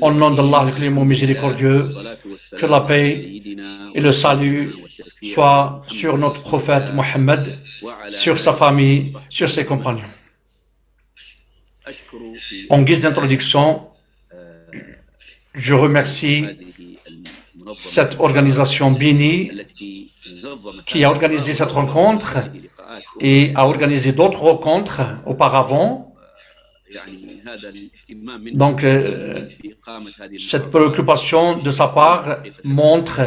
Au nom d'Allah, le clément miséricordieux, que la paix et le salut soient sur notre prophète Mohammed, sur sa famille, sur ses compagnons. En guise d'introduction, je remercie cette organisation Bini qui a organisé cette rencontre et a organisé d'autres rencontres auparavant. Donc, cette préoccupation de sa part montre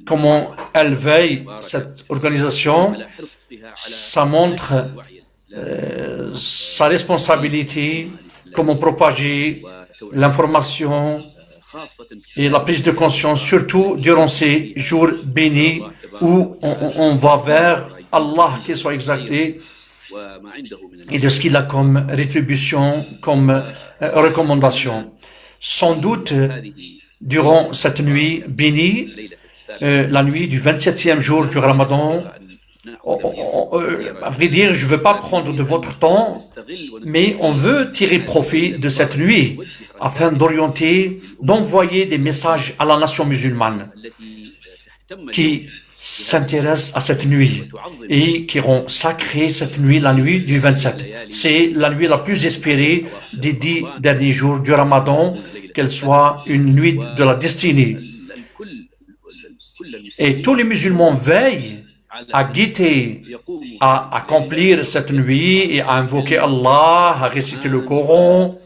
comment elle veille cette organisation. Ça montre sa responsabilité, comment propager l'information et la prise de conscience, surtout durant ces jours bénis où on va vers Allah, qu'il soit exalté, et de ce qu'il a comme rétribution, comme recommandation. Sans doute, durant cette nuit bénie, la nuit du 27e jour du Ramadan, à vrai dire, je ne veux pas prendre de votre temps, mais on veut tirer profit de cette nuit afin d'orienter, d'envoyer des messages à la nation musulmane qui s'intéressent à cette nuit et qui auront sacré cette nuit, la nuit du 27. C'est la nuit la plus espérée des 10 derniers jours du Ramadan, qu'elle soit une nuit de la destinée. Et tous les musulmans veillent à guetter, à accomplir cette nuit et à invoquer Allah, à réciter le Coran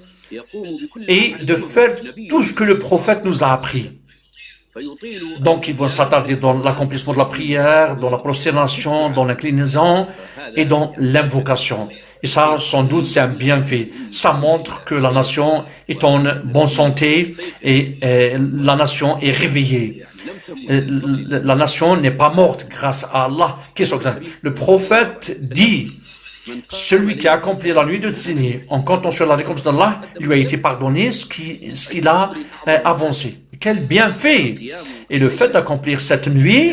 et de faire tout ce que le prophète nous a appris. Donc, ils vont s'attarder dans l'accomplissement de la prière, dans la prosternation, dans l'inclinaison et dans l'invocation. Et ça, sans doute, c'est un bienfait. Ça montre que la nation est en bonne santé et la nation est réveillée. La nation n'est pas morte grâce à Allah. Le prophète dit, celui qui a accompli la nuit de destinée en comptant sur la récompense d'Allah, lui a été pardonné ce qu'il a avancé. Quel bienfait! Et le fait d'accomplir cette nuit,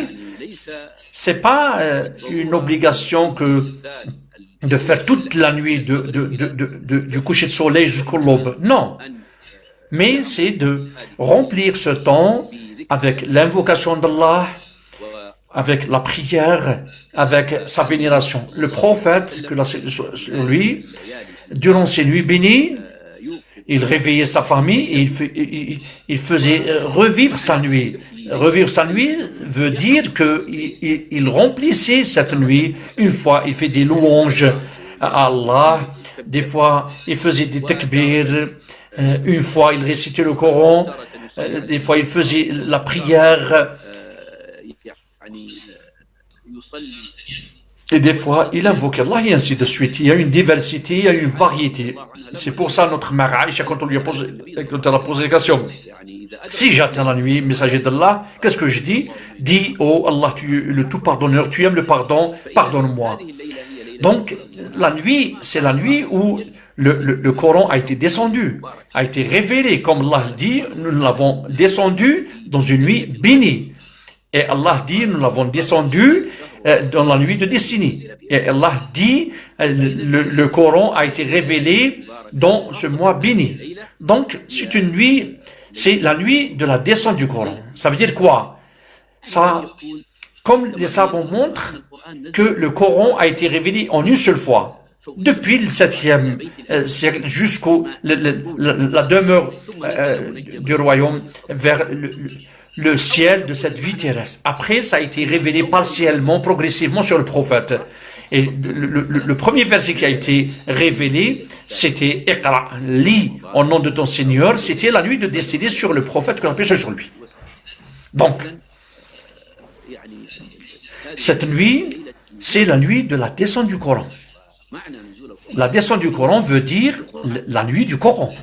c'est pas une obligation que de faire toute la nuit du coucher de soleil jusqu'au l'aube. Non. Mais c'est de remplir ce temps avec l'invocation d'Allah, avec la prière, avec sa vénération. Le prophète, que sur lui, durant ces nuits bénies, il réveillait sa famille et il faisait revivre sa nuit. Revivre sa nuit veut dire qu'il remplissait cette nuit. Une fois, il fait des louanges à Allah. Des fois, il faisait des takbir. Une fois, il récitait le Coran. Des fois, il faisait la prière. Et des fois, il invoque Allah et ainsi de suite. Il y a une diversité, il y a une variété. C'est pour ça notre mère Aïcha, quand on a posé la question, si j'atteins la nuit, messager d'Allah, qu'est-ce que je dis? Dis, oh Allah, tu es le tout pardonneur, tu aimes le pardon, pardonne-moi. Donc, la nuit, c'est la nuit où le Coran a été descendu, a été révélé. Comme Allah dit, nous l'avons descendu dans une nuit bénie. Et Allah dit, nous l'avons descendu dans la nuit de destinée. Et Allah dit, le Coran a été révélé dans ce mois béni. Donc, c'est une nuit, c'est la nuit de la descente du Coran. Ça veut dire quoi? Ça, comme les savants montrent que le Coran a été révélé en une seule fois, depuis le 7e siècle jusqu'au la demeure du royaume vers le ciel de cette vie terrestre. Après, ça a été révélé partiellement, progressivement sur le prophète. Et le premier verset qui a été révélé, c'était « Iqra, lis au nom de ton Seigneur ». C'était la nuit de destinée sur le prophète qu'on appelle sur lui. Donc, cette nuit, c'est la nuit de la descente du Coran. La descente du Coran veut dire la nuit du Coran,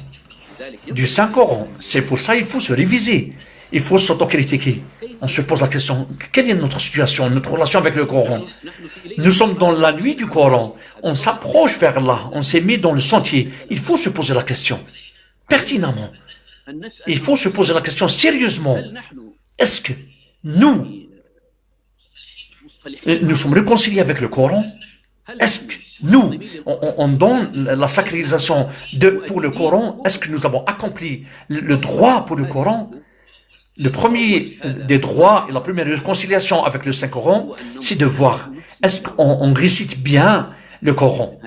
du Saint-Coran. C'est pour ça qu'il faut se réviser. Il faut s'autocritiquer. On se pose la question, quelle est notre situation, notre relation avec le Coran? Nous sommes dans la nuit du Coran. On s'approche vers là. On s'est mis dans le sentier. Il faut se poser la question, pertinemment. Il faut se poser la question sérieusement. Est-ce que nous sommes réconciliés avec le Coran? Est-ce Nous, on donne la sacralisation pour le Coran. Est-ce que nous avons accompli le droit pour le Coran? Le premier des droits et la première réconciliation avec le Saint-Coran, c'est de voir, est-ce qu'on récite bien le Coran?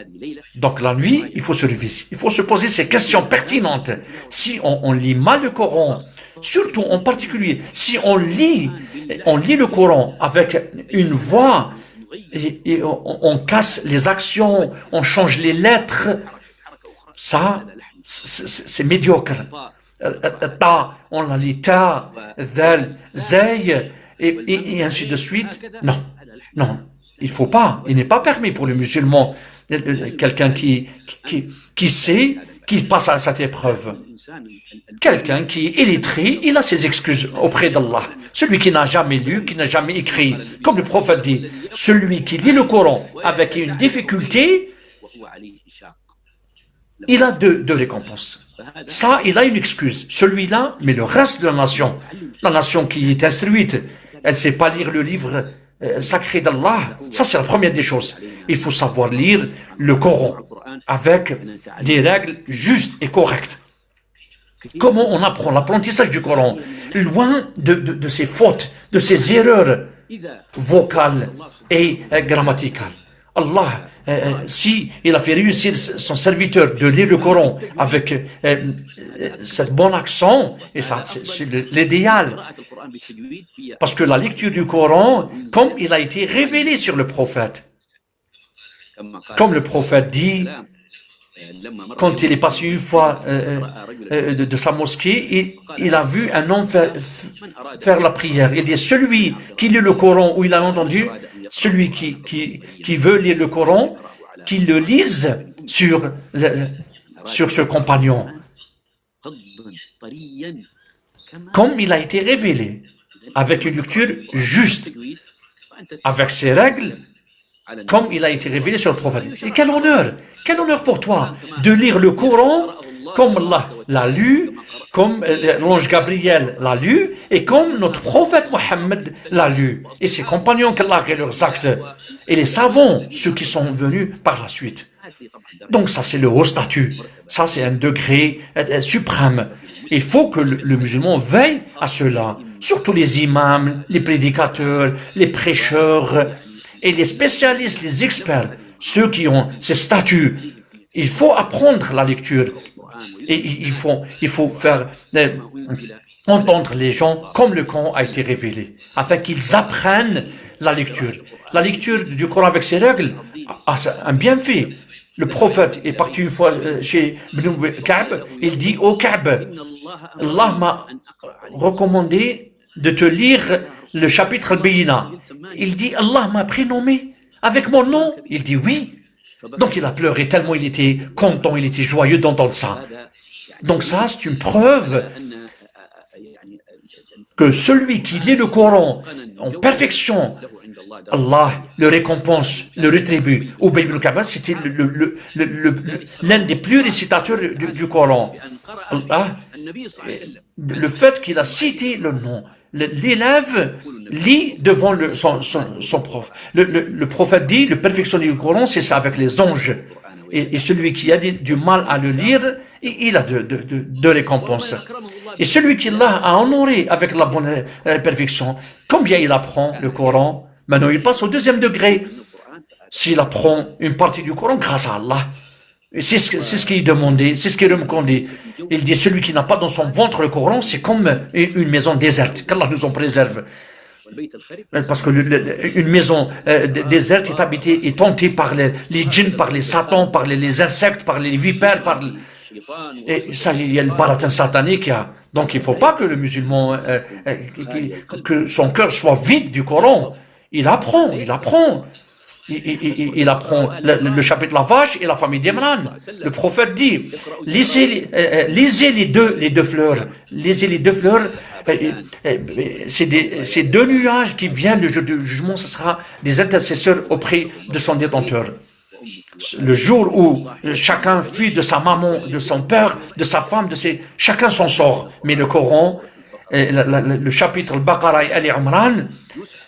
Donc la nuit, il faut se réviser. Il faut se poser ces questions pertinentes. Si on lit mal le Coran, surtout en particulier, si on lit le Coran avec une voix, et on casse les actions, on change les lettres, ça, c'est médiocre. Ta, on la lit ta, dhal, zay, et ainsi de suite. Non, non, il faut pas. Il n'est pas permis pour le musulman, quelqu'un qui sait, qui passe à cette épreuve. Quelqu'un qui est illettré, il a ses excuses auprès d'Allah. Celui qui n'a jamais lu, qui n'a jamais écrit, comme le prophète dit, celui qui lit le Coran avec une difficulté, il a deux récompenses. Ça, il a une excuse. Celui-là, mais le reste de la nation qui est instruite, elle ne sait pas lire le livre sacré d'Allah. Ça, c'est la première des choses. Il faut savoir lire le Coran avec des règles justes et correctes. Comment on apprend l'apprentissage du Coran? Loin de ses fautes, de ses erreurs vocales et grammaticales. Allah, si il a fait réussir son serviteur de lire le Coran avec cet bon accent, et ça, c'est l'idéal. Parce que la lecture du Coran, comme il a été révélé sur le prophète, comme le prophète dit, quand il est passé une fois de sa mosquée, il a vu un homme faire la prière. Il dit, celui qui lit le Coran, ou il a entendu, celui qui veut lire le Coran, qu'il le lise sur ce compagnon. Comme il a été révélé, avec une lecture juste, avec ses règles, comme il a été révélé sur le prophète. Et quel honneur pour toi de lire le Coran comme Allah l'a lu, comme l'ange Gabriel l'a lu, et comme notre prophète Mohammed l'a lu. Et ses compagnons qu'Allah a leurs actes, et les savants, ceux qui sont venus par la suite. Donc ça, c'est le haut statut. Ça, c'est un degré suprême. Il faut que le musulman veille à cela. Surtout les imams, les prédicateurs, les prêcheurs, et les spécialistes, les experts, ceux qui ont ces statuts. Il faut apprendre la lecture. Et il faut faire entendre les gens comme le Coran a été révélé, afin qu'ils apprennent la lecture. La lecture du Coran avec ses règles a un bienfait. Le prophète est parti une fois chez Ibn Ka'b, il dit « Ô Ka'b, Allah m'a recommandé de te lire le chapitre Al-Bayina. » Il dit « Allah m'a prénommé avec mon nom ?» Il dit « Oui. » Donc il a pleuré tellement il était content, il était joyeux d'entendre ça. Donc ça, c'est une preuve que celui qui lit le Coran en perfection, Allah le récompense, le rétribue. Ubay ibn Ka'b, c'était l'un des plus récitateurs du Coran. Allah, le fait qu'il a cité le nom, l'élève lit devant son prof. Le prophète dit, le perfectionner du Coran, c'est ça avec les anges. Et celui qui a du mal à le lire, il a de récompenses. Et celui qui l'a a honoré avec la bonne perfection, combien il apprend le Coran? Maintenant, il passe au deuxième degré. S'il apprend une partie du Coran grâce à Allah, c'est ce qu'il demandait, c'est ce qu'il recommandait. Il dit, celui qui n'a pas dans son ventre le Coran, c'est comme une maison déserte, qu'Allah nous en préserve. Parce que une maison déserte est habitée et tentée par les djinns, par les satans, par les insectes, par les vipères, et ça, il y a le baratin satanique. Donc il ne faut pas que le musulman, que son cœur soit vide du Coran. Il apprend. Il apprend le chapitre de la vache et la famille d'Imran. Le prophète dit, lisez les deux fleurs. Lisez les deux fleurs. C'est deux nuages qui viennent le jour du jugement. Ce sera des intercesseurs auprès de son détenteur. Le jour où chacun fuit de sa maman, de son père, de sa femme, chacun s'en sort. Mais le Coran le chapitre Al-Baqarah et Ali Imran,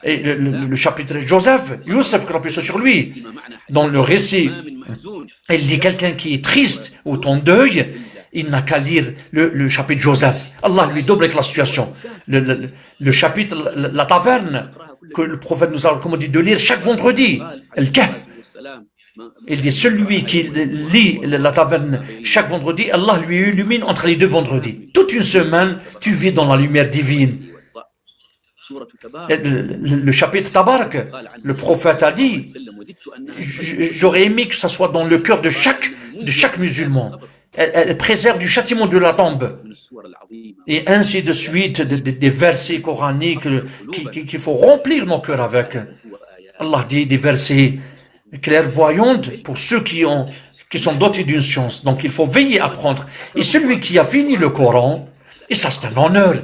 et le chapitre Joseph, Youssef, que l'on peut sur lui, dans le récit, il dit quelqu'un qui est triste ou en deuil, il n'a qu'à lire le chapitre Joseph. Allah lui double la situation. Le chapitre, la taverne, que le prophète nous a recommandé de lire chaque vendredi, El Kahf. Il dit, celui qui lit la taverne chaque vendredi, Allah lui illumine entre les deux vendredis. Toute une semaine, tu vis dans la lumière divine. Le chapitre Tabarak, le prophète a dit, j'aurais aimé que ça soit dans le cœur de chaque musulman. Elle préserve du châtiment de la tombe. Et ainsi de suite, des versets coraniques qu'il faut remplir nos cœurs avec. Allah dit des versets clairvoyantes pour ceux qui sont dotés d'une science. Donc il faut veiller à apprendre. Et celui qui a fini le Coran, et ça c'est un honneur,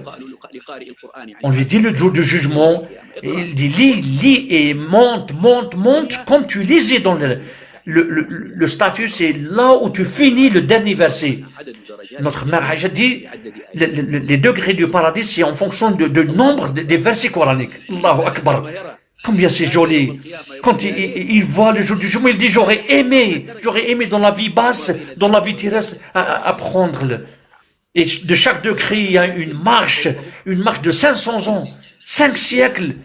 on lui dit le jour du jugement, et il dit lis et monte, comme tu lisais dans le statut, c'est là où tu finis le dernier verset. Notre mère Aïcha dit, les degrés du paradis, c'est en fonction du nombre des versets coraniques. Allahu Akbar. Combien c'est joli. Quand il voit le jour du jugement, il dit, j'aurais aimé dans la vie basse, dans la vie terrestre, apprendre. Et de chaque degré, il y a une marche de 500 ans, 5 siècles.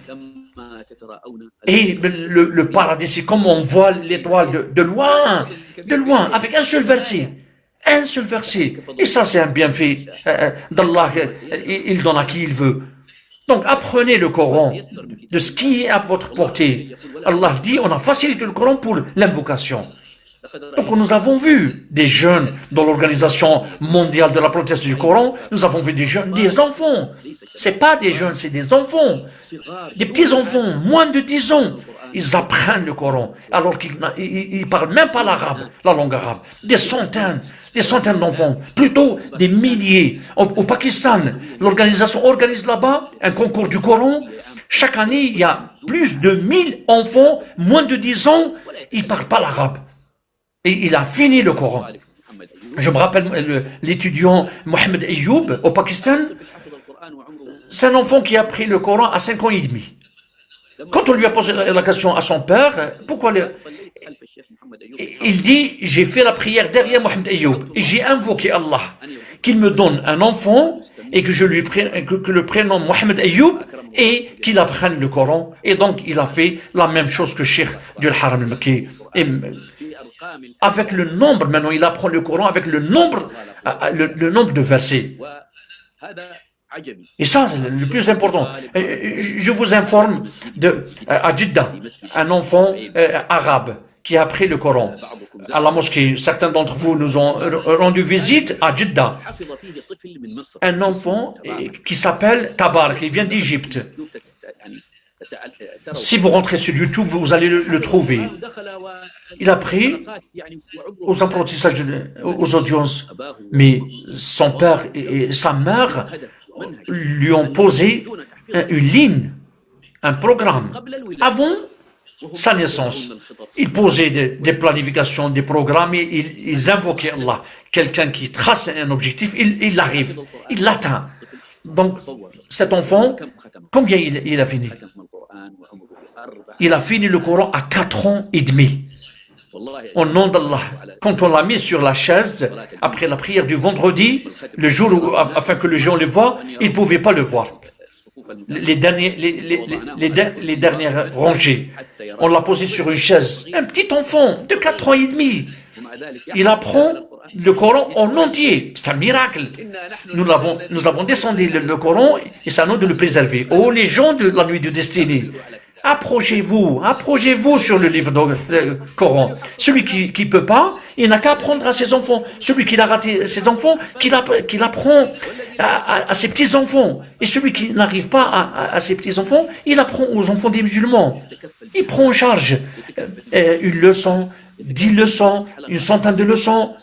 Et le paradis, c'est comme on voit l'étoile de loin, avec un seul verset. Et ça, c'est un bienfait d'Allah. Il donne à qui il veut. Donc, apprenez le Coran de ce qui est à votre portée. Allah dit, on a facilité le Coran pour l'invocation. Donc, nous avons vu des jeunes dans l'Organisation mondiale de la protection du Coran. Nous avons vu des jeunes, des enfants. C'est pas des jeunes, c'est des enfants. Des petits-enfants, moins de 10 ans. Ils apprennent le Coran, alors qu'ils ne parlent même pas l'arabe, la langue arabe. Des centaines d'enfants, plutôt des milliers. Au Pakistan, l'organisation organise là-bas un concours du Coran. Chaque année, il y a plus de 1000 enfants, moins de 10 ans, ils ne parlent pas l'arabe. Et il a fini le Coran. Je me rappelle l'étudiant Mohamed Ayoub au Pakistan. C'est un enfant qui a pris le Coran à 5 ans et demi. Quand on lui a posé la question à son père, pourquoi il dit, j'ai fait la prière derrière Mohamed Ayoub et j'ai invoqué Allah qu'il me donne un enfant et que que le prénom Mohamed Ayoub et qu'il apprenne le Coran. Et donc il a fait la même chose que Cheikh du Haram al-Makki. Avec le nombre, maintenant il apprend le Coran avec le nombre de versets. Et ça, c'est le plus important. Je vous informe à Jeddah, un enfant arabe qui a appris le Coran à la mosquée. Certains d'entre vous nous ont rendu visite à Jeddah. Un enfant qui s'appelle Tabar, qui vient d'Égypte. Si vous rentrez sur YouTube, vous allez le trouver. Il a pris aux apprentissages, aux audiences, mais son père et sa mère lui ont posé une ligne, un programme. Avant sa naissance, ils posaient des planifications, des programmes, et ils invoquaient Allah. Quelqu'un qui trace un objectif, il arrive, il l'atteint. Donc, cet enfant, combien il a fini? Il a fini le Coran à 4 ans et demi. Au nom d'Allah, quand on l'a mis sur la chaise, après la prière du vendredi, le jour où, afin que les gens le voient, ils ne pouvaient pas le voir. Les dernières rangées. On l'a posé sur une chaise. Un petit enfant de 4 ans et demi. Il apprend le Coran en entier. C'est un miracle. Nous avons descendu le Coran et c'est à nous de le préserver. Oh, les gens de la nuit de destinée. Approchez-vous sur le livre du Coran. Celui qui peut pas, il n'a qu'à apprendre à ses enfants. Celui qui a raté ses enfants, qu'il apprend à ses petits-enfants. Et celui qui n'arrive pas à ses petits-enfants, il apprend aux enfants des musulmans. Il prend en charge une leçon, 10 leçons, une centaine de leçons.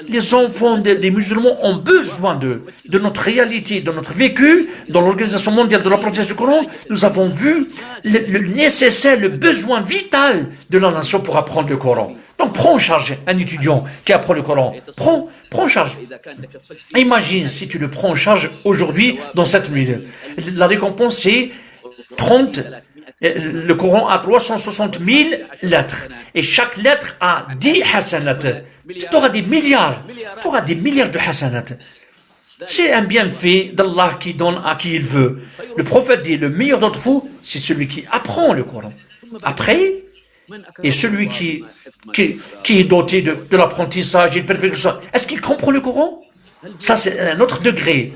Les enfants des musulmans ont besoin de notre réalité, de notre vécu. Dans l'Organisation mondiale de la protection du Coran, nous avons vu le nécessaire, le besoin vital de la nation pour apprendre le Coran. Donc prends en charge un étudiant qui apprend le Coran. Prends en charge. Imagine si tu le prends en charge aujourd'hui dans cette nuit. La récompense c'est 30. Le Coran a 360 000 lettres. Et chaque lettre a 10 hasanat. Tu auras des milliards. Tu auras des milliards de hasanat. C'est un bienfait d'Allah qui donne à qui il veut. Le prophète dit, le meilleur d'entre vous, c'est celui qui apprend le Coran. Après, et celui qui est doté de l'apprentissage et de perfection, est-ce qu'il comprend le Coran? Ça, c'est un autre degré.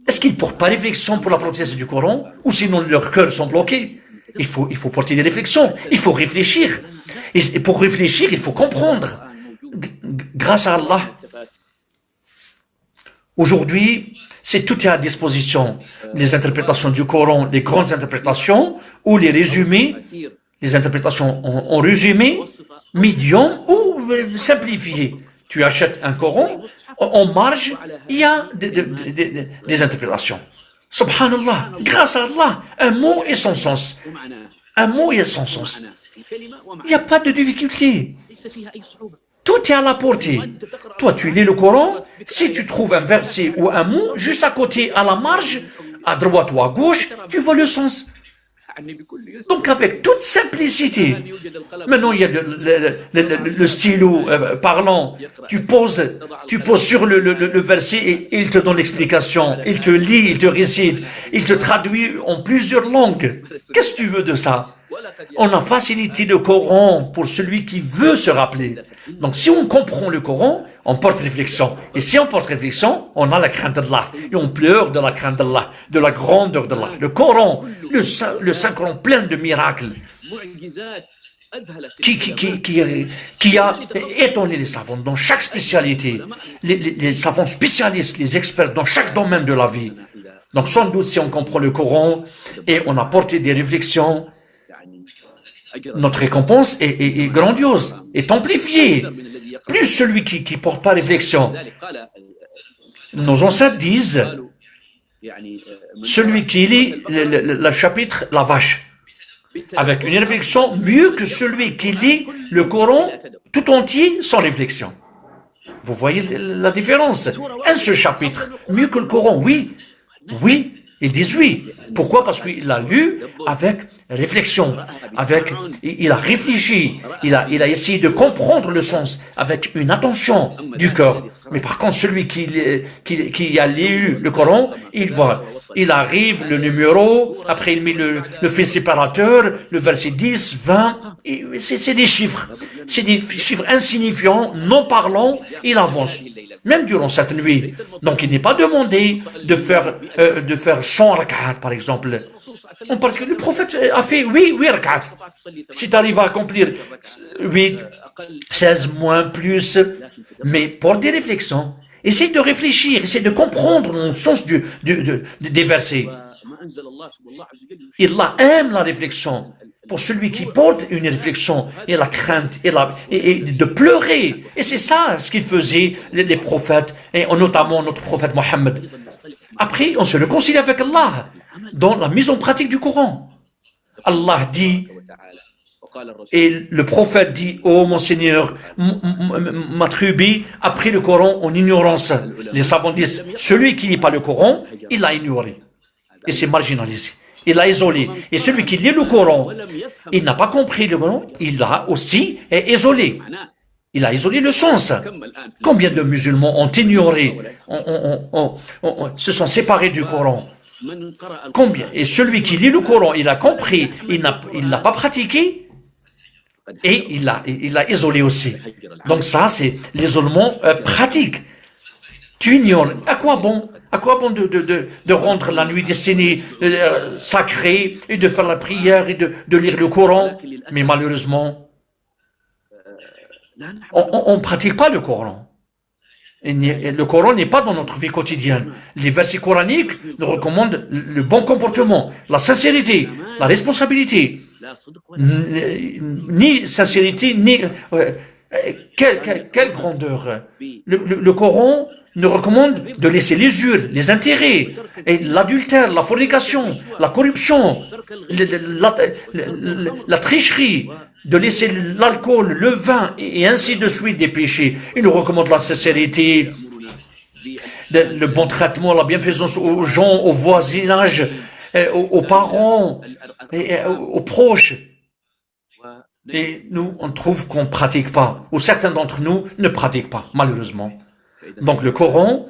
Est-ce qu'ils ne portent pas réflexion pour l'apprentissage du Coran? Ou sinon leurs cœurs sont bloqués? Il faut porter des réflexions. Il faut réfléchir. Et pour réfléchir, il faut comprendre. Grâce à Allah, aujourd'hui, tout est à disposition. Les interprétations du Coran, les grandes interprétations, ou les résumés, les interprétations en résumé, médium ou simplifié. Tu achètes un Coran, en marge, il y a des interprétations. Subhanallah, grâce à Allah, un mot et son sens. Un mot et son sens. Il n'y a pas de difficulté. Tout est à la portée. Toi, tu lis le Coran, si tu trouves un verset ou un mot, juste à côté, à la marge, à droite ou à gauche, tu vois le sens. Donc avec toute simplicité, maintenant il y a le stylo parlant, tu poses sur le verset et il te donne l'explication, il te lit, il te récite, il te traduit en plusieurs langues. Qu'est-ce que tu veux de ça? On a facilité le Coran pour celui qui veut se rappeler. Donc si on comprend le Coran, on porte réflexion. Et si on porte réflexion, on a la crainte d'Allah. Et on pleure de la crainte d'Allah, de la grandeur d'Allah. Le Coran, le Saint-Coran plein de miracles, qui a étonné les savants dans chaque spécialité. Les savants spécialistes, les experts dans chaque domaine de la vie. Donc sans doute si on comprend le Coran et on a porté des réflexions, notre récompense est grandiose, est amplifiée. Plus celui qui ne porte pas réflexion. Nos ancêtres disent, celui qui lit le chapitre, la vache, avec une réflexion, mieux que celui qui lit le Coran tout entier sans réflexion. Vous voyez la différence? Un seul chapitre, mieux que le Coran, oui. Oui, ils disent oui. Pourquoi? Parce qu'il l'a lu avec réflexion, il a réfléchi, il a essayé de comprendre le sens avec une attention du cœur. Mais par contre, celui qui a lu le Coran, il arrive le numéro, après il met le fait séparateur, le verset 10, 20, c'est des chiffres insignifiants, non parlants, il avance. Même durant cette nuit. Donc il n'est pas demandé de faire 100 rak'at, par exemple. Le prophète a fait 8 rak'at. Si tu arrives à accomplir 8, 16 moins, plus, mais pour des réflexions, essaye de réfléchir, essaye de comprendre le sens des versets. Allah aime la réflexion. Pour celui qui porte une réflexion et la crainte et de pleurer. Et c'est ça ce qu'ils faisaient les prophètes, et notamment notre prophète Mohammed. Après, on se réconcilie avec Allah dans la mise en pratique du Coran. Allah dit, et le prophète dit, oh mon Seigneur, ma tribu a pris le Coran en ignorance. Les savants disent, celui qui lit pas le Coran, il l'a ignoré. Et c'est marginalisé. Il l'a isolé. Et celui qui lit le Coran, il n'a pas compris le Coran, il l'a aussi isolé. Il a isolé le sens. Combien de musulmans ont ignoré, se sont séparés du Coran? Combien? Et celui qui lit le Coran, il a compris, il l'a pas pratiqué, et il l'a isolé aussi. Donc ça, c'est l'isolement pratique. Tu ignores. À quoi bon? À quoi bon de rendre la nuit destinée sacrée et de faire la prière et de lire le Coran? Mais malheureusement, on ne pratique pas le Coran. Et le Coran n'est pas dans notre vie quotidienne. Les versets coraniques nous recommandent le bon comportement, la sincérité, la responsabilité. Ni sincérité, ni... quelle grandeur. Le Coran nous recommande de laisser les usures, les intérêts, et l'adultère, la fornication, la corruption, la tricherie, de laisser l'alcool, le vin, et ainsi de suite des péchés. Il nous recommande la sincérité, le bon traitement, la bienfaisance aux gens, au voisinage, aux parents, et aux proches. Et nous, on trouve qu'on ne pratique pas, ou certains d'entre nous ne pratiquent pas, malheureusement. Donc le Coran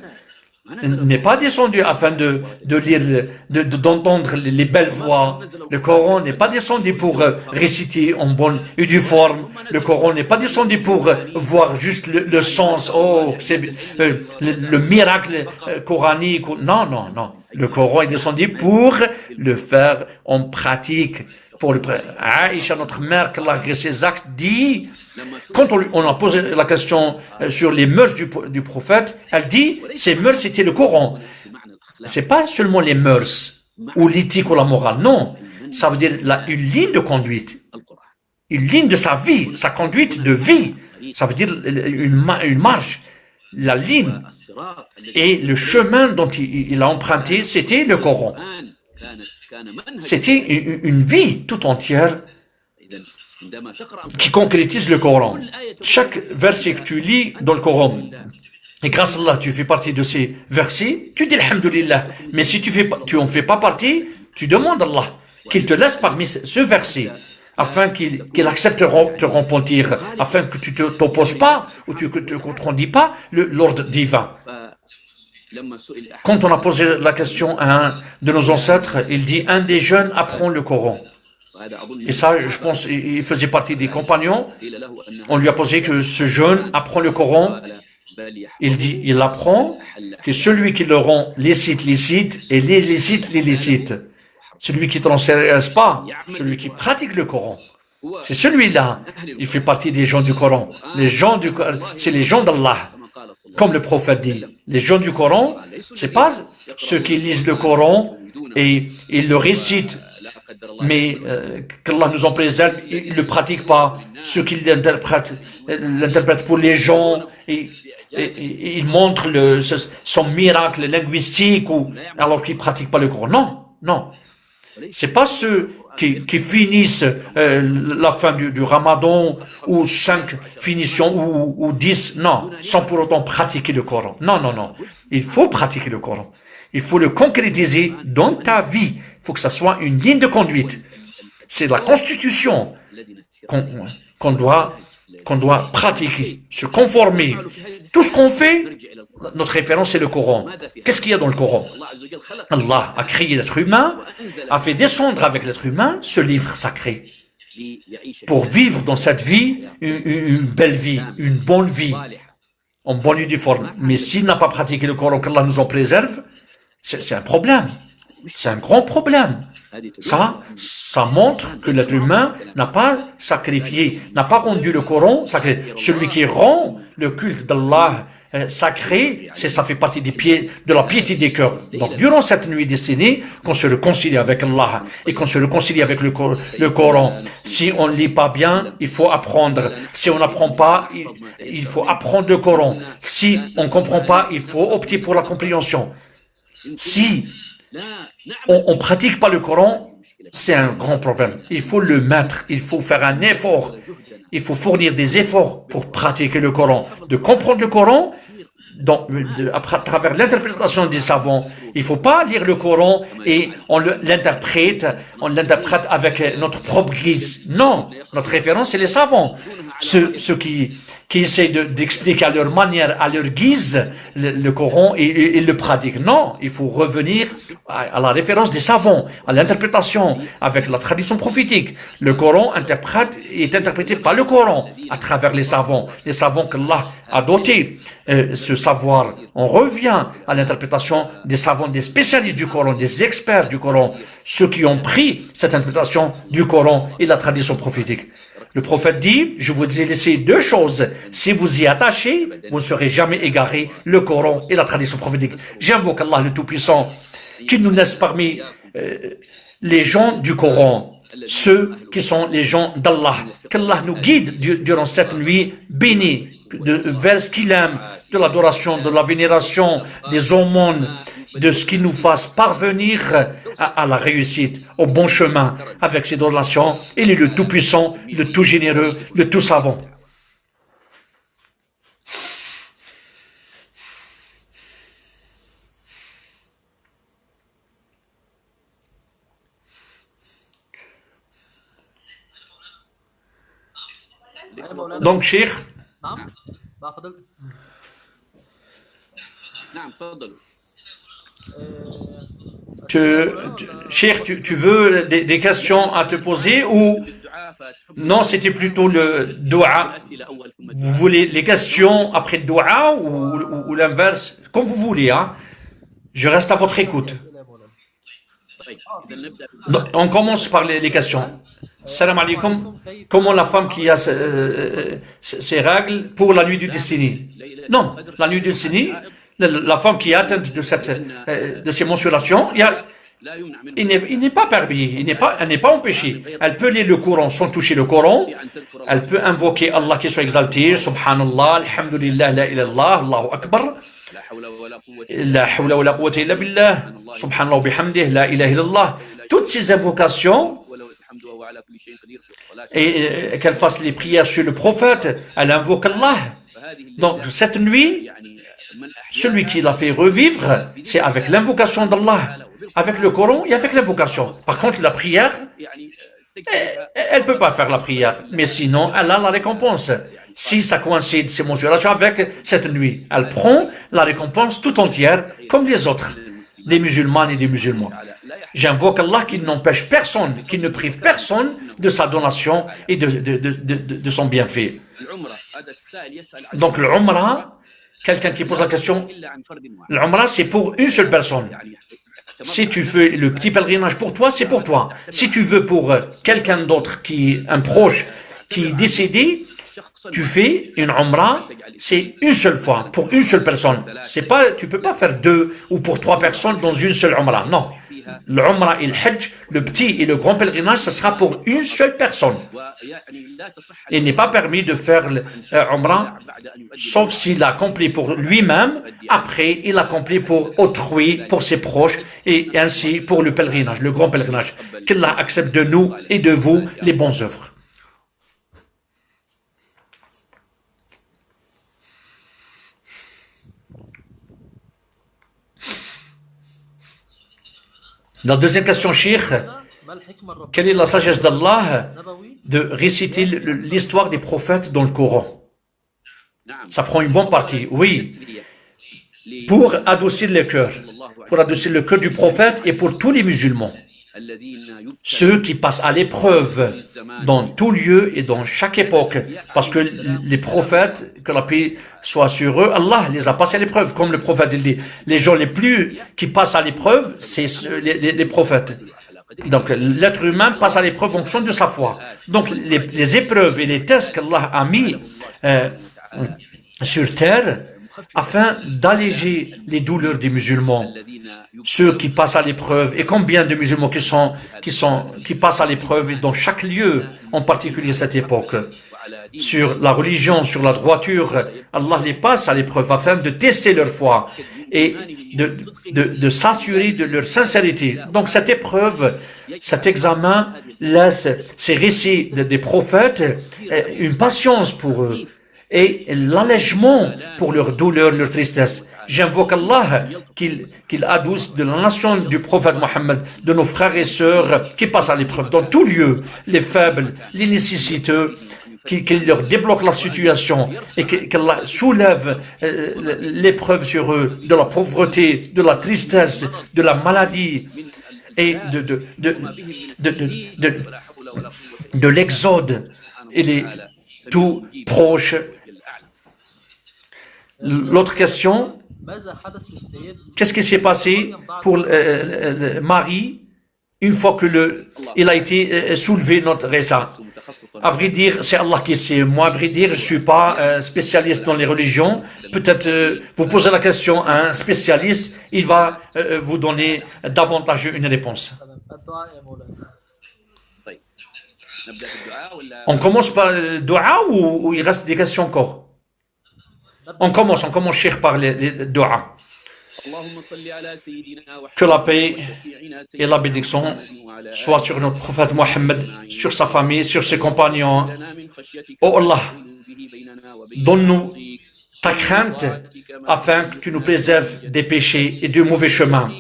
n'est pas descendu afin de lire, d'entendre les belles voix. Le Coran n'est pas descendu pour réciter en bonne et due forme. Le Coran n'est pas descendu pour voir juste le sens, c'est le miracle coranique. Non, non, non. Le Coran est descendu pour le faire en pratique. Pour Aïcha, notre mère, qu'Allah agrée ses actes, dit, quand on a posé la question sur les mœurs du prophète, elle dit, ces mœurs, c'était le Coran. C'est pas seulement les mœurs, ou l'éthique ou la morale, non. Ça veut dire une ligne de conduite. Une ligne de sa vie, sa conduite de vie. Ça veut dire une marche. La ligne et le chemin dont il a emprunté, c'était le Coran. C'était une vie tout entière qui concrétise le Coran. Chaque verset que tu lis dans le Coran, et grâce à Allah, tu fais partie de ces versets, tu dis Alhamdulillah. Mais si tu en fais pas partie, tu demandes à Allah qu'il te laisse parmi ce verset, afin qu'il accepte de te repentir, afin que tu ne t'opposes pas ou tu ne te contredis pas l'ordre divin. Quand on a posé la question à un de nos ancêtres, il dit, un des jeunes apprend le Coran. Et ça, je pense, il faisait partie des compagnons. On lui a posé que ce jeune apprend le Coran. Il dit, il apprend que celui qui le rend licite, licite, et l'illicite, l'illicite. Celui qui ne transgresse pas, celui qui pratique le Coran. C'est celui-là. Il fait partie des gens du Coran. C'est les gens d'Allah. Comme le prophète dit, les gens du Coran, c'est pas ceux qui lisent le Coran et ils le récitent, mais qu'Allah nous en préserve, ils ne le pratiquent pas. Ceux qui l'interprètent pour les gens et ils montrent son miracle linguistique alors qu'ils ne pratiquent pas le Coran. Non, non. C'est pas ceux qui finissent la fin du Ramadan ou 5 finitions ou 10, non, sans pour autant pratiquer le Coran. Non, non, non. Il faut pratiquer le Coran. Il faut le concrétiser dans ta vie. Il faut que ça soit une ligne de conduite. C'est la constitution qu'on doit pratiquer, se conformer. Tout ce qu'on fait, notre référence, c'est le Coran. Qu'est-ce qu'il y a dans le Coran? Allah a créé l'être humain, a fait descendre avec l'être humain ce livre sacré pour vivre dans cette vie une belle vie, une bonne vie, en bonne et due forme. Mais s'il n'a pas pratiqué le Coran, qu'Allah nous en préserve, c'est un problème. C'est un grand problème. Ça montre que l'être humain n'a pas sacrifié, n'a pas rendu le Coran sacré. Celui qui rend le culte d'Allah sacré, ça fait partie de la piété des cœurs. Donc, durant cette nuit destinée, qu'on se réconcilie avec Allah et qu'on se réconcilie avec le Coran. Si on ne lit pas bien, il faut apprendre. Si on n'apprend pas, il faut apprendre le Coran. Si on ne comprend pas, il faut opter pour la compréhension. Si on ne pratique pas le Coran, c'est un grand problème. Il faut le mettre, il faut faire un effort. Il faut fournir des efforts pour pratiquer le Coran. De comprendre le Coran à travers l'interprétation des savants. Il ne faut pas lire le Coran et on l'interprète avec notre propre guise. Non, notre référence, c'est les savants. Ceux qui essayent d'expliquer à leur manière, à leur guise, le Coran et le pratiquent. Non, il faut revenir à la référence des savants, à l'interprétation avec la tradition prophétique. Le Coran est interprété par le Coran à travers les savants qu'Allah a dotés. Ce savoir, on revient à l'interprétation des savants, des spécialistes du Coran, des experts du Coran, ceux qui ont pris cette interprétation du Coran et la tradition prophétique. Le prophète dit, je vous ai laissé 2 choses. Si vous y attachez, vous ne serez jamais égarés, le Coran et la tradition prophétique. J'invoque Allah le Tout-Puissant, qu'il nous laisse parmi les gens du Coran, ceux qui sont les gens d'Allah. Qu'Allah nous guide durant cette nuit bénie, vers ce qu'il aime, de l'adoration, de la vénération, des aumônes, de ce qui nous fasse parvenir à la réussite, au bon chemin avec ses donations. Il est le tout-puissant, le tout généreux, le tout savant. Donc, Cheikh, Cheikh, tu veux des questions à te poser ou non, c'était plutôt le dua. Vous voulez les questions après le dua ou l'inverse, comme vous voulez, hein? Je reste à votre écoute. Donc, on commence par les questions. Salam alaikum. Comment la femme qui a ses règles pour la nuit du Destinée? Non, la nuit du Destinée, la femme qui est atteinte de ces mensurations, il n'est pas permis, elle n'est pas empêchée. Elle peut lire le Coran sans toucher le Coran. Elle peut invoquer Allah qui soit exalté. Subhanallah, alhamdulillah, la ilallah, Allahu Akbar. La hawla wa la quwwata illa billah. Subhanallah bihamdih, la ilaha illallah. Toutes ces invocations, et qu'elle fasse les prières sur le prophète, elle invoque Allah. Donc cette nuit, celui qui l'a fait revivre, c'est avec l'invocation d'Allah, avec le Coran et avec l'invocation. Par contre, la prière, elle ne peut pas faire la prière, mais sinon, elle a la récompense. Si ça coïncide, ces mensurations avec cette nuit, elle prend la récompense tout entière, comme les autres, des musulmans et des musulmans. J'invoque Allah qui n'empêche personne, qui ne prive personne de sa donation et de son bienfait. Donc le Umrah, quelqu'un qui pose la question, le Umrah c'est pour une seule personne. Si tu fais le petit pèlerinage pour toi, c'est pour toi. Si tu veux pour quelqu'un d'autre, un proche qui est décédé, tu fais une Umrah, c'est une seule fois, pour une seule personne. Tu ne peux pas faire 2 ou pour 3 personnes dans une seule Umrah. Non. Le Umrah et le Hajj, le petit et le grand pèlerinage, ce sera pour une seule personne. Il n'est pas permis de faire le Umrah, sauf s'il l'accomplit pour lui-même, après il l'accomplit pour autrui, pour ses proches, et ainsi pour le pèlerinage, le grand pèlerinage. Qu'Allah accepte de nous et de vous les bonnes œuvres. La deuxième question, Cheikh, quelle est la sagesse d'Allah de réciter l'histoire des prophètes dans le Coran? Ça prend une bonne partie, oui, pour adoucir le cœur du prophète et pour tous les musulmans. Ceux qui passent à l'épreuve dans tout lieu et dans chaque époque, parce que les prophètes, que la paix soit sur eux, Allah les a passés à l'épreuve, comme le prophète dit. Les gens les plus qui passent à l'épreuve, c'est les prophètes. Donc l'être humain passe à l'épreuve en fonction de sa foi. Donc les épreuves et les tests qu'Allah a mis sur terre, afin d'alléger les douleurs des musulmans, ceux qui passent à l'épreuve, et combien de musulmans qui passent à l'épreuve dans chaque lieu, en particulier cette époque, sur la religion, sur la droiture, Allah les passe à l'épreuve afin de tester leur foi et de s'assurer de leur sincérité. Donc cette épreuve, cet examen laisse ces récits des prophètes une patience pour eux et l'allègement pour leur douleur, leur tristesse. J'invoque Allah qu'il adouce de la nation du prophète Mohammed, de nos frères et sœurs qui passent à l'épreuve dans tout lieu, les faibles, les nécessiteux, qu'il leur débloque la situation et qu'Allah soulève l'épreuve sur eux, de la pauvreté, de la tristesse, de la maladie et de l'exode et les tout proches. L'autre question, qu'est-ce qui s'est passé pour Marie une fois que il a été soulevé notre récit? À vrai dire, c'est Allah qui sait. Moi, à vrai dire, je ne suis pas spécialiste dans les religions. Peut-être vous posez la question à un spécialiste, il va vous donner davantage une réponse. On commence par le dua ou il reste des questions encore? On commence, Cheikh, par les doigts. Que la paix et la bénédiction soient sur notre prophète Mohammed, sur sa famille, sur ses compagnons. Oh Allah, donne-nous ta crainte afin que tu nous préserves des péchés et du mauvais chemin.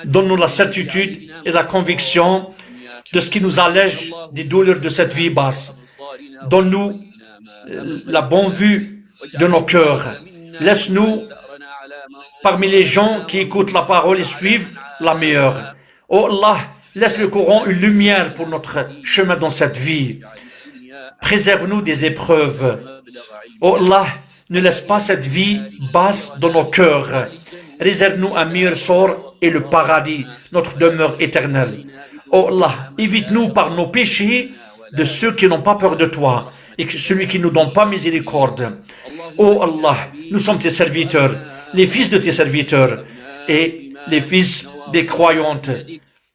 Donne-nous la certitude et la conviction de ce qui nous allège des douleurs de cette vie basse. Donne-nous la bonne vue de nos cœurs. Laisse-nous parmi les gens qui écoutent la parole et suivent la meilleure. Oh Allah, laisse le Coran une lumière pour notre chemin dans cette vie. Préserve-nous des épreuves. Oh Allah, ne laisse pas cette vie basse dans nos cœurs. Réserve-nous un meilleur sort et le paradis, notre demeure éternelle. Oh Allah, évite-nous par nos péchés de ceux qui n'ont pas peur de toi et celui qui ne nous donne pas miséricorde. Oh Allah, nous sommes tes serviteurs, les fils de tes serviteurs et les fils des croyantes.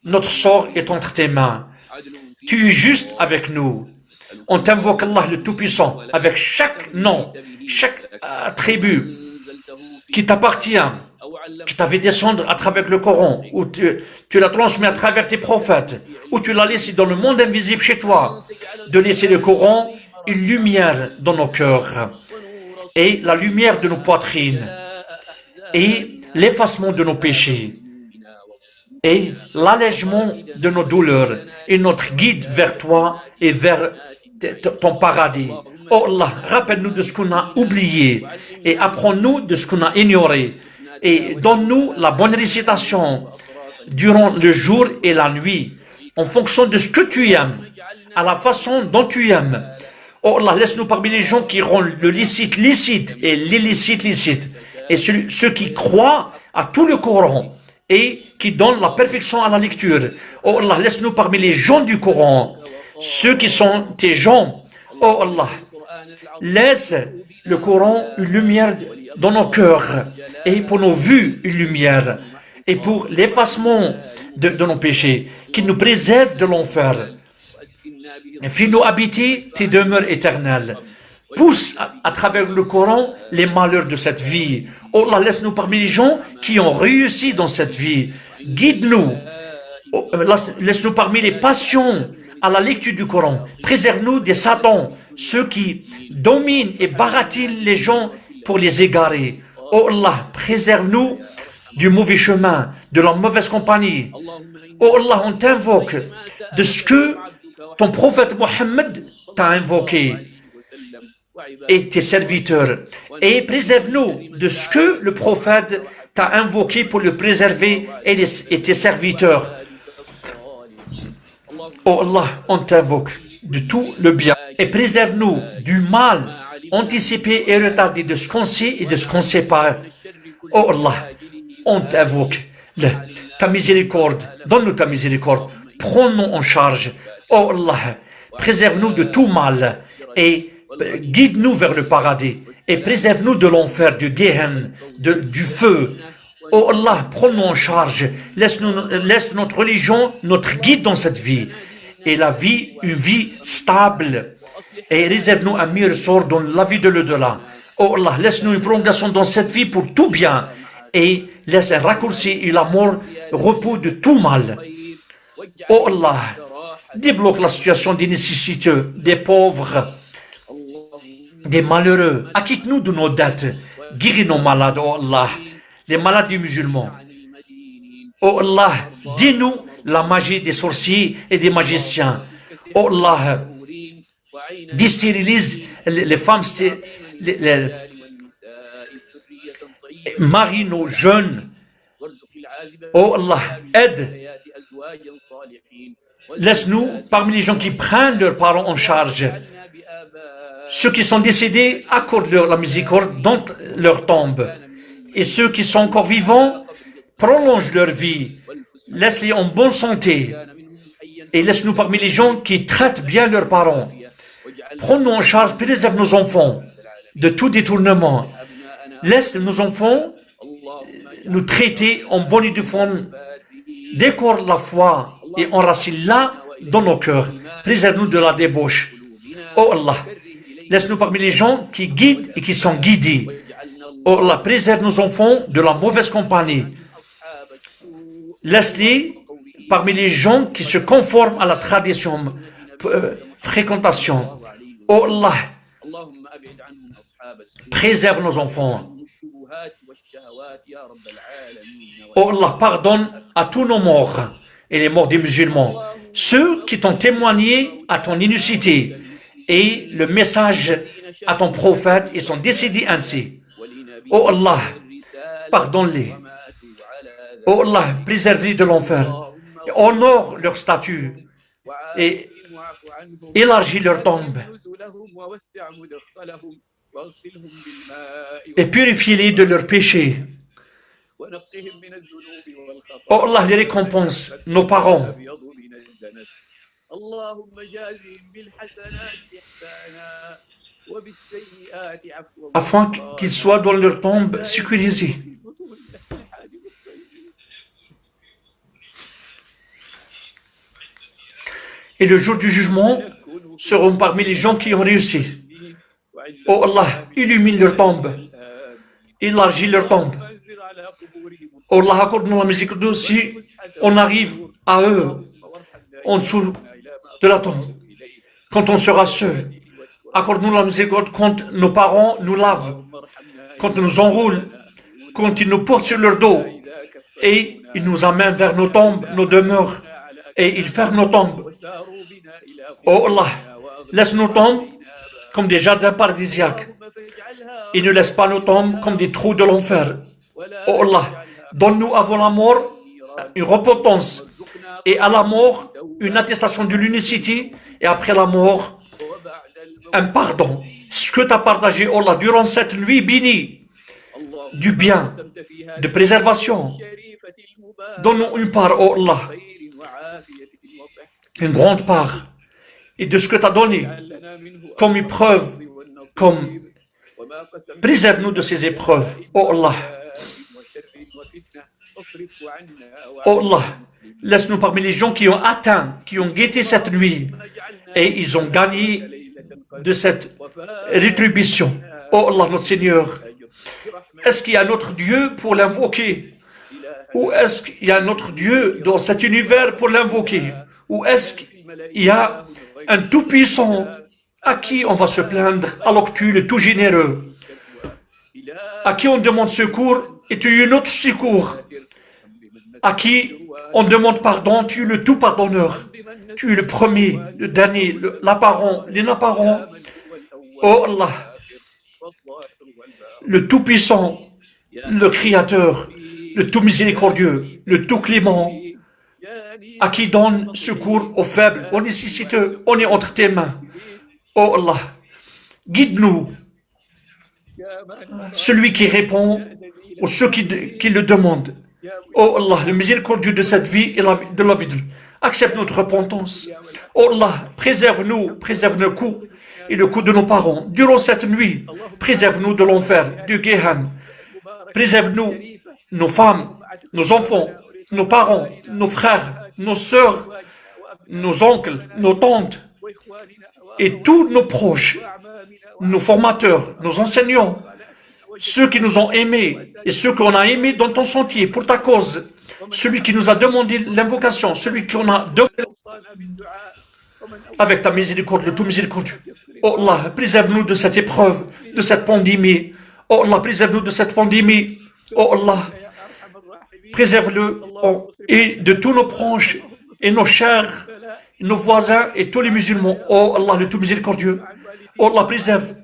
Notre sort est entre tes mains. Tu es juste avec nous. On t'invoque Allah le Tout-Puissant avec chaque nom, chaque attribut qui t'appartient, qui t'a fait descendre à travers le Coran, ou tu l'as transmis à travers tes prophètes, ou tu l'as laissé dans le monde invisible chez toi, de laisser le Coran une lumière dans nos cœurs, et la lumière de nos poitrines, et l'effacement de nos péchés, et l'allègement de nos douleurs, et notre guide vers toi et vers ton paradis. Oh Allah, rappelle-nous de ce qu'on a oublié et apprends-nous de ce qu'on a ignoré et donne-nous la bonne récitation durant le jour et la nuit en fonction de ce que tu aimes, à la façon dont tu aimes. Oh Allah, laisse-nous parmi les gens qui rendent le licite licite et l'illicite licite et ceux qui croient à tout le Coran et qui donnent la perfection à la lecture. Oh Allah, laisse-nous parmi les gens du Coran, ceux qui sont tes gens. Oh Allah, laisse le Coran une lumière dans nos cœurs et pour nos vues une lumière et pour l'effacement de nos péchés, qu'il nous préserve de l'enfer. Fais-nous habiter tes demeures éternelles. Pousse à travers le Coran les malheurs de cette vie. Oh Allah, laisse-nous parmi les gens qui ont réussi dans cette vie. Guide-nous. Oh, laisse-nous parmi les passions à la lecture du Coran. Préserve-nous des satans, ceux qui dominent et baratinent les gens pour les égarer. Oh Allah, préserve-nous du mauvais chemin, de la mauvaise compagnie. Oh Allah, on t'invoque de ce que ton prophète Mohammed t'a invoqué et tes serviteurs. Et préserve-nous de ce que le prophète t'a invoqué pour le préserver et tes serviteurs. Oh Allah, on t'invoque de tout le bien et préserve-nous du mal anticipé et retardé de ce qu'on sait et de ce qu'on ne sait pas. Oh Allah, on t'invoque ta miséricorde, donne-nous ta miséricorde, prends-nous en charge. Oh Allah, préserve-nous de tout mal et guide-nous vers le paradis et préserve-nous de l'enfer, du Gehenna, du feu. Oh Allah, prends-nous en charge, laisse notre religion notre guide dans cette vie et la vie, une vie stable et réserve-nous un meilleur sort dans la vie de l'au-delà. Oh Allah, laisse-nous une prolongation dans cette vie pour tout bien et laisse un raccourci et la mort repos de tout mal. Oh Allah, débloque la situation des nécessiteux, des pauvres, des malheureux. Acquitte-nous de nos dettes. Guéris nos malades, oh Allah, les malades du musulman. Oh Allah, dis-nous la magie des sorciers et des magiciens. Oh Allah, déstérilise les femmes, marie nos jeunes. Oh Allah, aide. Laisse-nous parmi les gens qui prennent leurs parents en charge. Ceux qui sont décédés, accorde-leur la miséricorde dans leur tombe. Et ceux qui sont encore vivants, prolonge leur vie. Laisse-les en bonne santé. Et laisse-nous parmi les gens qui traitent bien leurs parents. Prends-nous en charge, préserve nos enfants de tout détournement. Laisse nos enfants nous traiter en bonne et due forme. Décore la foi et enracine-la dans nos cœurs. Préserve-nous de la débauche. Oh Allah, laisse-nous parmi les gens qui guident et qui sont guidés. Oh Allah, préserve nos enfants de la mauvaise compagnie. Laisse-les parmi les gens qui se conforment à la tradition, fréquentation. Oh Allah, préserve nos enfants. Oh Allah, pardonne à tous nos morts et les morts des musulmans, ceux qui t'ont témoigné à ton unicité et le message à ton prophète et sont décédés ainsi. Oh Allah, pardonne-les. Oh Allah, préserve-les de l'enfer. Honore leur statut et élargis leur tombe. Et purifie-les de leurs péchés. Oh Allah, les récompense nos parents. Afin qu'ils soient dans leur tombe sécurisés. Et le jour du jugement seront parmi les gens qui ont réussi. Oh Allah, illumine leur tombe, élargis leur tombe. Oh Allah, accorde-nous la miséricorde si on arrive à eux, en dessous de la tombe, quand on sera seul. Accorde-nous la miséricorde quand nos parents nous lavent, quand ils nous enroulent, quand ils nous portent sur leur dos, et ils nous amènent vers nos tombes, nos demeures, et ils ferment nos tombes. Oh Allah, laisse nos tombes comme des jardins paradisiaques, et ne laisse pas nos tombes comme des trous de l'enfer. Oh Allah, donne-nous avant la mort une repentance, et à la mort une attestation de l'unicité, et après la mort un pardon. Ce que tu as partagé, oh Allah, durant cette nuit bénie, du bien, de préservation. Donne-nous une part, oh Allah, une grande part, et de ce que tu as donné, comme épreuve, comme préserve-nous de ces épreuves, oh Allah. Oh Allah, laisse-nous parmi les gens qui ont atteint, qui ont guetté cette nuit, et ils ont gagné de cette rétribution. Oh Allah, notre Seigneur, est-ce qu'il y a un autre Dieu pour l'invoquer? Ou est-ce qu'il y a un autre Dieu dans cet univers pour l'invoquer? Ou est-ce qu'il y a un tout-puissant à qui on va se plaindre alors que tu es le tout généreux? À qui on demande secours et tu es notre secours? À qui on demande pardon, tu es le tout pardonneur. Tu es le premier, le dernier, l'apparent, l'inapparent. Oh Allah, le tout-puissant, le créateur, le tout miséricordieux, le tout clément, à qui donne secours aux faibles, aux nécessiteux. On est entre tes mains. Oh Allah, guide-nous. Celui qui répond ou ceux qui le demandent. Oh Allah, le miséricordieux de cette vie et de la vie. Accepte notre repentance. Oh Allah, préserve-nous, préserve nos coups et le coup de nos parents. Durant cette nuit, préserve-nous de l'enfer, du Gehenna. Préserve-nous, nos femmes, nos enfants, nos parents, nos frères, nos sœurs, nos oncles, nos tantes et tous nos proches, nos formateurs, nos enseignants, ceux qui nous ont aimés et ceux qu'on a aimés dans ton sentier pour ta cause, celui qui nous a demandé l'invocation, celui qu'on a demandé avec ta miséricorde, le tout miséricordieux. Oh Allah, préserve-nous de cette épreuve, de cette pandémie. Oh Allah, préserve-nous de cette pandémie. Oh Allah, préserve-le et de tous nos proches et nos chers, nos voisins et tous les musulmans. Oh Allah, le tout miséricordieux. Oh Allah, préserve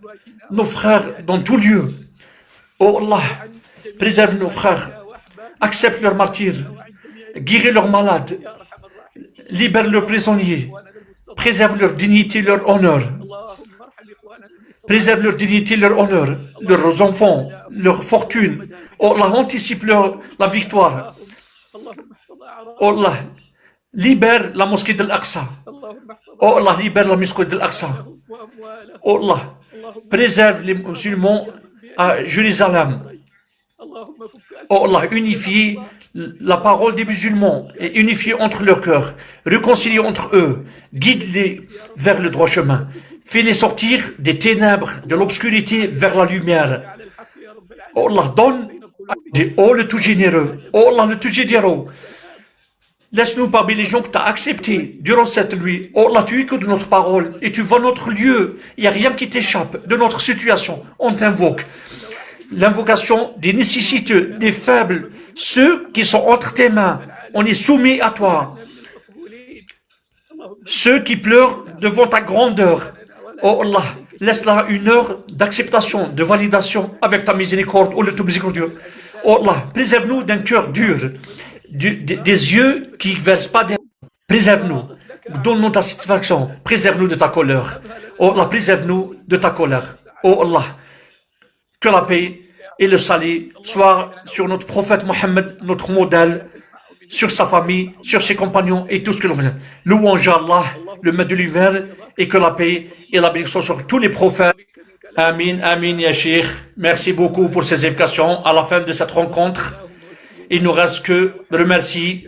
nos frères dans tout lieu. Oh Allah, préserve nos frères. Accepte leurs martyrs. Guéris leurs malades. Libère leurs prisonniers. Préserve leur dignité, leur honneur. Préserve leur dignité, leur honneur, leurs enfants, leur fortune. Oh Allah, anticipe la victoire. Oh Allah, libère la mosquée de l'Aqsa. Oh Allah, libère la mosquée de l'Aqsa. Oh Allah, préserve les musulmans à Jérusalem. Oh Allah, unifie la parole des musulmans et unifie entre leurs cœurs, réconcilie entre eux, guide-les vers le droit chemin, fais-les sortir des ténèbres, de l'obscurité vers la lumière. Oh Allah, donne. Oh le tout généreux. Oh Allah, le tout généreux. Laisse-nous parmi les gens que tu as acceptés durant cette nuit. Oh Allah, tu écoutes notre parole et tu vois notre lieu. Il n'y a rien qui t'échappe de notre situation. On t'invoque. L'invocation des nécessiteux, des faibles, ceux qui sont entre tes mains. On est soumis à toi. Ceux qui pleurent devant ta grandeur. Oh Allah, laisse-la une heure d'acceptation, de validation avec ta miséricorde, oh le tout miséricordieux. Oh Allah, préserve-nous d'un cœur dur, des yeux qui ne versent pas des... Préserve-nous, donne-nous ta satisfaction, préserve-nous de ta colère. Oh Allah, préserve-nous de ta colère. Oh Allah, que la paix et le salut soient sur notre prophète Mohammed, notre modèle, sur sa famille, sur ses compagnons et tout ce que l'on fait. Louange à Allah, le maître de l'univers, et que la paix et la bénédiction sur tous les prophètes. Amin, amin, ya Cheikh. Merci beaucoup pour ces évocations. À la fin de cette rencontre, il ne nous reste que de remercier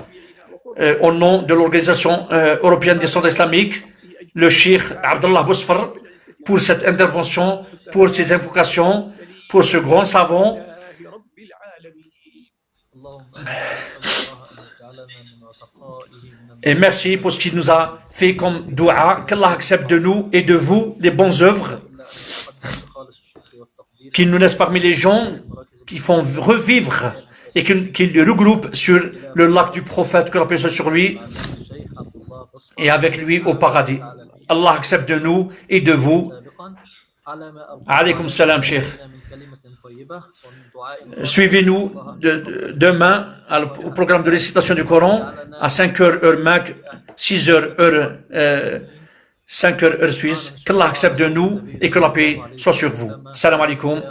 au nom de l'Organisation européenne des centres islamiques, le Cheikh Abdallah Bousfar, pour cette intervention, pour ces invocations, pour ce grand savant. Et merci pour ce qu'il nous a fait comme dua, qu'Allah accepte de nous et de vous les bonnes œuvres, qu'il nous laisse parmi les gens qui font revivre et qu'il les regroupe sur le lac du prophète, que la paix soit sur lui, et avec lui au paradis. Allah accepte de nous et de vous. Alaykoum salam, Cheikh. Suivez-nous demain au programme de récitation du Coran à 5h heure Mac, 6h heure 5h heure suisse. Qu'Allah accepte de nous et que la paix soit sur vous. Salam alaikum.